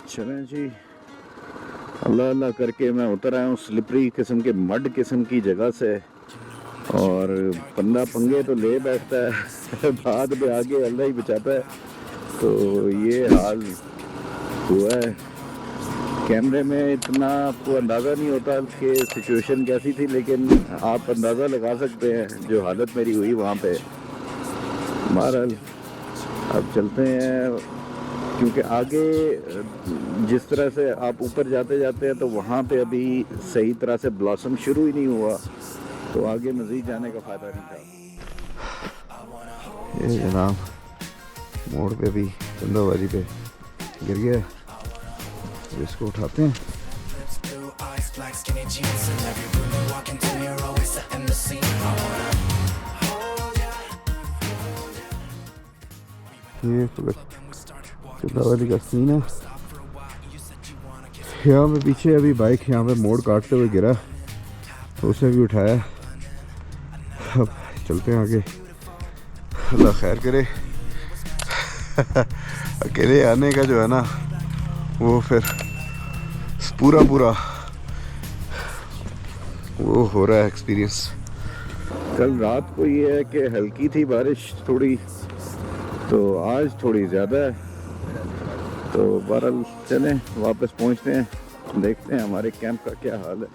चलें जी, अल्लाह अल्लाह करके मैं उतर आया हूँ स्लिपरी किस्म के मड किस्म की जगह से। और बंदा पंगे तो ले बैठता है बाद में आगे अल्लाह ही बचाता है। तो ये हाल हुआ है। कैमरे में इतना आपको अंदाज़ा नहीं होता कि सिचुएशन कैसी थी, लेकिन आप अंदाज़ा लगा सकते हैं जो हालत मेरी हुई वहाँ पे। बहरहाल अब चलते हैं, क्योंकि आगे जिस तरह से आप ऊपर जाते जाते हैं तो वहाँ पे अभी सही तरह से ब्लॉसम शुरू ही नहीं हुआ, तो आगे मज़ीद जाने का फ़ायदा नहीं था। ये जनाब मोड़ पे भी चंदाबाजी पे गिर गया, इसको उठाते हैं। ये चंदाबाजी का सीन है। यहाँ पे पीछे अभी बाइक यहाँ पे मोड़ काटते हुए गिरा, तो उसे भी उठाया। अब चलते हैं आगे, अल्लाह खैर करे। अकेले आने का जो है ना वो फिर पूरा वो हो रहा है एक्सपीरियंस। कल रात को ये है कि हल्की थी बारिश थोड़ी, तो आज थोड़ी ज़्यादा है। तो बहरहाल चलें वापस पहुंचते हैं, देखते हैं हमारे कैंप का क्या हाल है।